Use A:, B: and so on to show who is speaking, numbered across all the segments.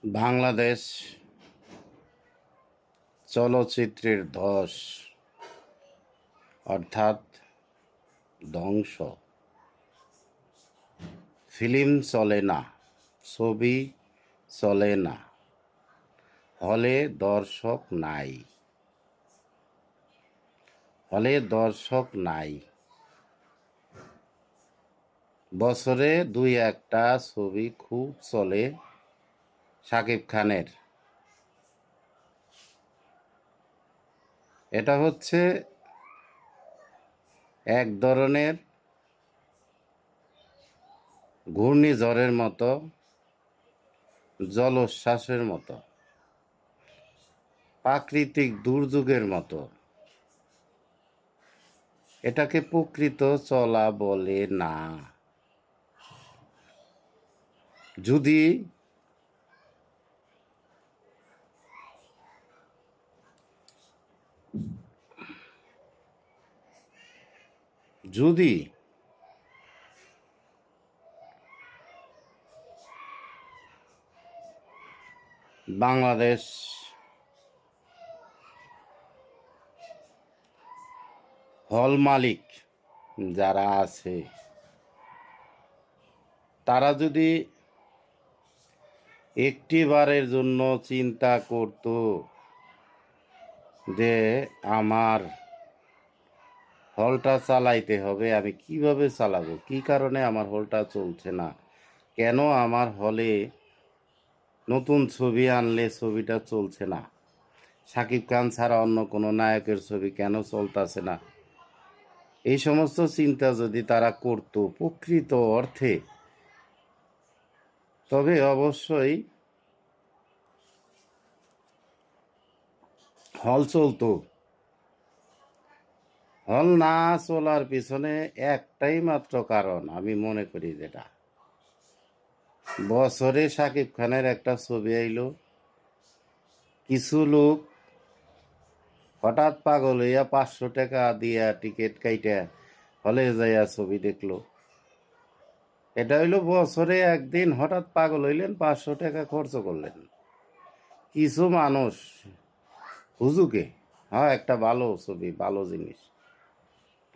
A: বাংলাদেশ চলচ্চিত্রের ধস অর্থাৎ ধ্বংস। ফিল্ম চলে না, ছবি চলে না, হলে দর্শক নাই। বছরে দুই একটা ছবি খুব চলে শাকিব খানের। এটা হচ্ছে এক ধরনের ঘূর্ণিঝড়ের মতো, জলোচ্ছ্বাসের মতো, প্রাকৃতিক দুর্যোগের মতো। এটাকে প্রকৃত চলা বলে না। যদি যদি বাংলাদেশ হল মালিক যারা আছে তারা যদি একটিবারের জন্য চিন্তা করত যে আমার হলটা চালাইতে হবে, আমি কিভাবে চালাবো, কি কারণে আমার হলটা চলছে না, কেন আমার হলে নতুন ছবি আনলে ছবিটা চলছে না, শাকিব খান ছাড়া অন্য কোনো নায়কের ছবি কেন চলতেছে না, এই সমস্ত চিন্তা যদি তারা করত প্রকৃত অর্থে, তবে অবশ্যই হল চলতো। হল না চলার পিছনে একটাই মাত্র কারণ আমি মনে করি, যেটা বছরে শাকিব খানের একটা ছবি আইলো, কিছু লোক হঠাৎ পাগল হইয়া 500 টাকা দিয়া টিকিট কাইটা হলে যাইয়া ছবি দেখলো। এটা হইলো বছরে একদিন হঠাৎ পাগল হইলেন, 500 টাকা খরচ করলেন। কিছু মানুষ হুজুকে, হ্যাঁ একটা ভালো ছবি, ভালো জিনিস,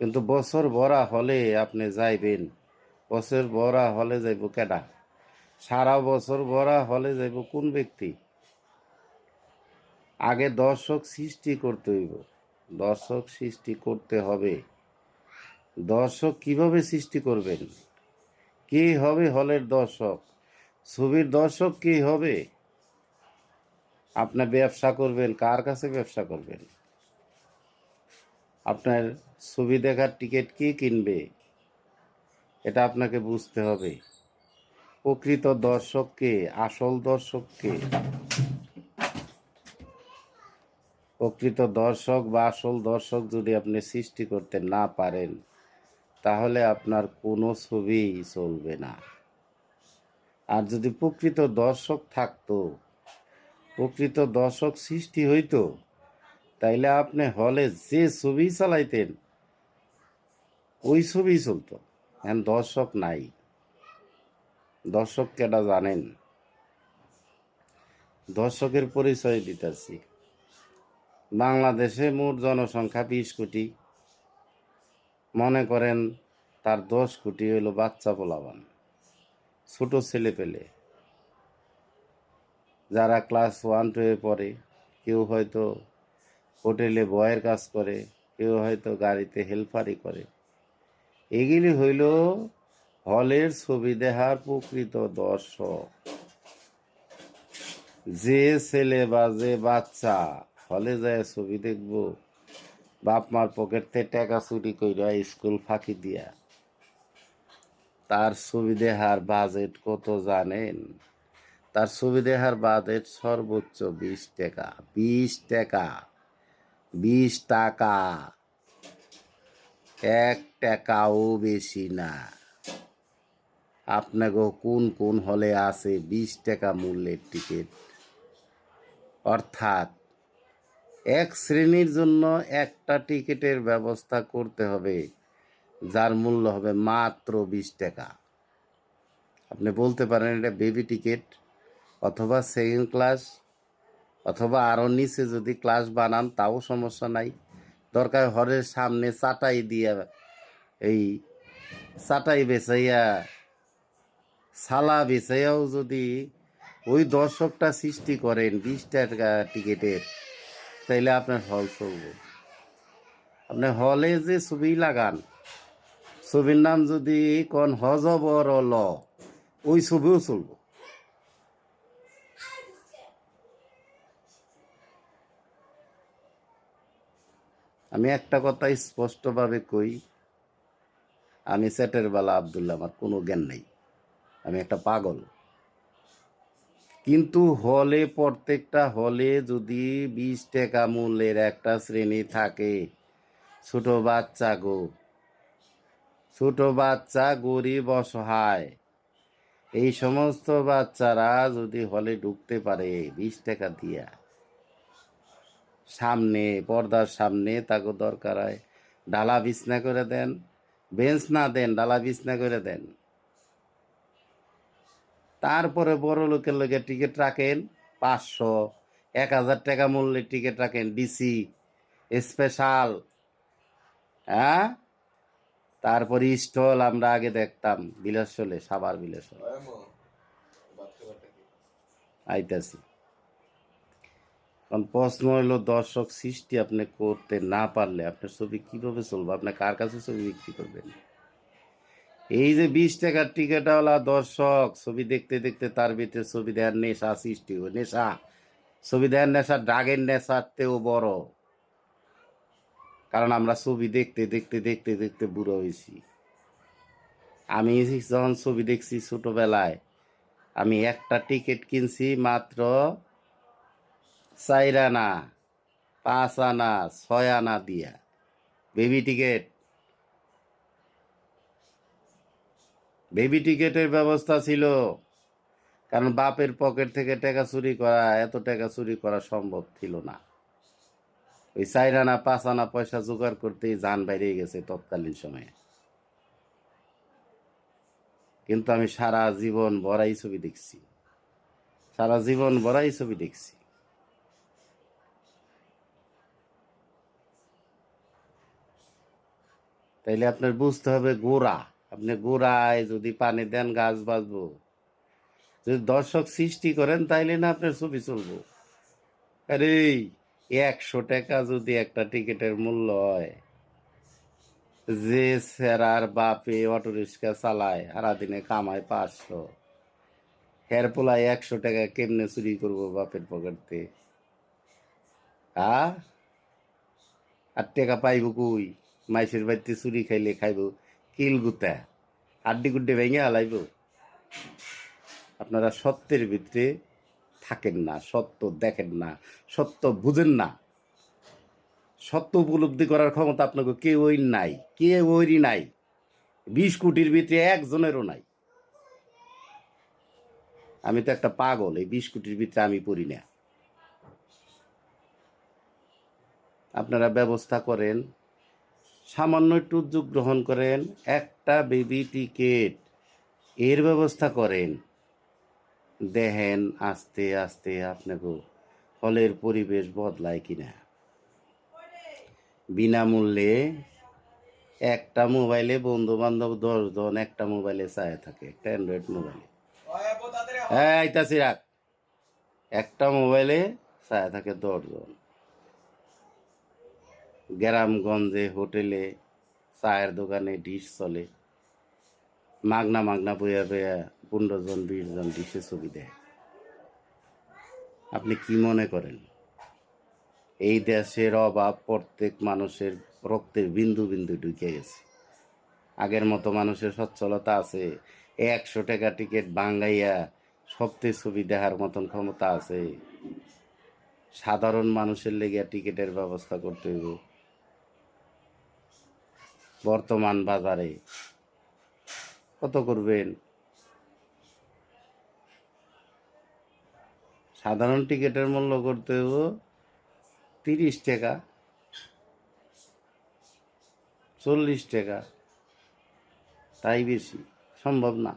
A: কিন্তু বছর ভরা হলে আপনি যাইবেন? বছর ভরা হলে যাইব কেডা? সারা বছর ভরা হলে যাইব কোন ব্যক্তি? আগে দর্শক সৃষ্টি করতে হইব, দর্শক সৃষ্টি করতে হবে। দর্শক কিভাবে সৃষ্টি করবেন? কে হবে হলের দর্শক? ছবির দর্শক কে হবে? আপনি ব্যবসা করবেন, কার কাছে ব্যবসা করবেন? আপনার ছবি দেখার টিকিট কে কিনবে? এটা আপনাকে বুঝতে হবে। প্রকৃত দর্শককে, আসল দর্শককে, প্রকৃত দর্শক বা আসল দর্শক যদি আপনি সৃষ্টি করতে না পারেন, তাহলে আপনার কোনো ছবিই চলবে না। আর যদি প্রকৃত দর্শক থাকতো, প্রকৃত দর্শক সৃষ্টি হইতো, তাইলে আপনি হলে যে ছবি চালাইতেন ওই ছবি চলতো। এখন দর্শক নাই। দর্শক কেটা জানেন? দর্শকের পরিচয় দিতেছি। বাংলাদেশে মোট জনসংখ্যা 20 কোটি। মনে করেন তার 10 কোটি হইল বাচ্চা পোলাপান, ছোট ছেলে পেলে, যারা ক্লাস 1-2 পড়ে। কেউ হয়তো হোটেলে বয়ের কাজ করে, কেউ হয়তো গাড়িতে হেল্পারি করে। এগুলি হইল হলের ছবি দেখার প্রকৃত দর্শক। যে ছেলে বা যে বাচ্চা হলে যায় ছবি দেখব, বাপ মার পকেট থেকে টাকা চুরি কইরা স্কুল ফাঁকি দিয়া, তার ছবি দেখার বাজেট কত জানেন? তার ছবি দেখার বাজেট সর্বোচ্চ 20 টাকা। 20 টাকা, 20 টাকা, 1 টাকাও বেশি না। আপনাকে কোন কোন হলে আছে 20 টাকা মূল্যের টিকিট? অর্থাৎ এক শ্রেণীর জন্য একটা টিকিটের ব্যবস্থা করতে হবে, যার মূল্য হবে মাত্র 20 টাকা। আপনি বলতে পারেন এটা বেবি টিকিট, অথবা সেকেন্ড ক্লাস অথবা আরও নিচে যদি ক্লাস বানান তাও সমস্যা নাই। দরকার হলের সামনে চাটাই দিয়া এই চাটাই বেচাইয়া সালা বেচাইয়াও যদি ওই দর্শকটা সৃষ্টি করেন 20 টাকা টিকিটের, তাইলে আপনার হল চলবে। আপনি হলে যে ছবি লাগান, ছবির নাম যদি কোন হজবর ল, ওই ছবিও চলবে। আমি একটা কথা স্পষ্টভাবে কই, আমি সেটের বেলা আবদুল্লাহ, আমার কোনো জ্ঞান নেই, আমি একটা পাগল। কিন্তু হলে, প্রত্যেকটা হলে যদি 20 টাকা মূল্যের একটা শ্রেণী থাকে, ছোট বাচ্চা ছোট বাচ্চা, গরিব, অসহায়, এই সমস্ত বাচ্চারা যদি হলে ঢুকতে পারে 20 টাকা দিয়া, সামনে পর্দার সামনে তাকে দরকার হয় ডালা বিছনা করে দেন, বেঞ্চ না দেন, ডালা বিছনা করে দেন। তারপরে বড় লোকের লোকের টিকিট রাখেন 500, 1000 টাকা মূল্যের টিকিট রাখেন, ডিসি স্পেশাল। হ্যাঁ, তারপরে স্টল আমরা আগে দেখতাম বিলাসলে, সাবার বিলাসলে। আইতাছি। কারণ প্রশ্ন হলো, দর্শক সৃষ্টি আপনি করতে না পারলে আপনার ছবি কিভাবে চলবে? আপনি কার কাছে ছবি বিক্রি করবেন? এই যে 20 টাকার টিকিটওয়ালা দর্শক ছবি দেখতে দেখতে তার ভিতরে ছবি দেওয়ার নেশা সৃষ্টি হবে। নেশা, ছবি দেওয়ার নেশা ড্রাগের নেশাতেও বড়। কারণ আমরা ছবি দেখতে দেখতে দেখতে দেখতে বুড়ো হয়েছি। আমি যখন ছবি দেখছি ছোটবেলায়, আমি একটা টিকিট কিনছি মাত্র 4 আনা, 5 আনা, 6 আনা দিয়া, বেবি টিকিট। বেবি টিকিটের ব্যবস্থা ছিল, কারণ বাপের পকেট থেকে টাকা চুরি করা, এত টাকা চুরি করা সম্ভব ছিল না। ওই 4 আনা 5 আনা পয়সা জোগাড় করতেই জান বাইরে গেছে তৎকালীন সময়ে। কিন্তু আমি সারা জীবন ভরাই ছবি দেখছি, সারা জীবন ভরাই ছবি দেখছি। তাইলে আপনার বুঝতে হবে গোড়া। আপনি গোড়ায় যদি পানি দেন গাছ বাঁচবো। যদি দর্শক সৃষ্টি করেন তাইলে না আপনার ছবি চলবো। আরে 100 টাকা যদি একটা টিকিটের মূল্য হয়, যে সেরার বাপে অটো রিক্সা চালায়, সারাদিনে কামায় 500, হের পোলায় 100 টাকা কেমনে চুরি করবো বাপের পকেটতে? আর টাকা পাইব কই? মাইসের বাড়িতে চুরি খাইলে খাইব কিল গুতা, হাড্ডি গুড্ডি ভেঙে হালাইব। আপনারা সত্যের ভিতরে থাকেন না, সত্য দেখেন না, সত্য বুঝেন না। সত্য উপলব্ধি করার ক্ষমতা আপনাকে কেউই নাই, কেউই নাই। 20 কোটির ভিতরে একজনেরও নাই। আমি তো একটা পাগল, এই 20 কোটির ভিতরে আমি পড়ি না। আপনারা ব্যবস্থা করেন, সামান্য একটু উদ্যোগ গ্রহণ করেন, একটা বেবি টিকিট এর ব্যবস্থা করেন। দেখেন আস্তে আস্তে আপনাকে হলের পরিবেশ বদলায় কিনা। বিনামূল্যে একটা মোবাইলে বন্ধু বান্ধব 10 জন একটা মোবাইলে চায় থাকে, একটা অ্যান্ড্রয়েড মোবাইলে। হ্যাঁ আইতাছি রাখ। একটা মোবাইলে চায় থাকে 10 জন। গ্রামগঞ্জে হোটেলে চায়ের দোকানে ডিশ চলে, মাগনা মাগনা বইয়া বইয়া 15 জন 20 জন ডিশে ছবি দেয়। আপনি কি মনে করেন এই দেশের অভাব প্রত্যেক মানুষের রক্তের বিন্দু বিন্দু ঢুকে গেছে? আগের মতো মানুষের সচ্ছলতা আছে? 100 টাকা টিকিট বাঙ্গাইয়া সপ্তাহে ছবি দেখার মতন ক্ষমতা আছে? সাধারণ মানুষের লেগে টিকিটের ব্যবস্থা করতে হইব। বর্তমান বাজারে কত করবেন? সাধারণ টিকিটের মূল্য করতে হইব 30 টাকা, 40 টাকা, তাই বেশি সম্ভব না।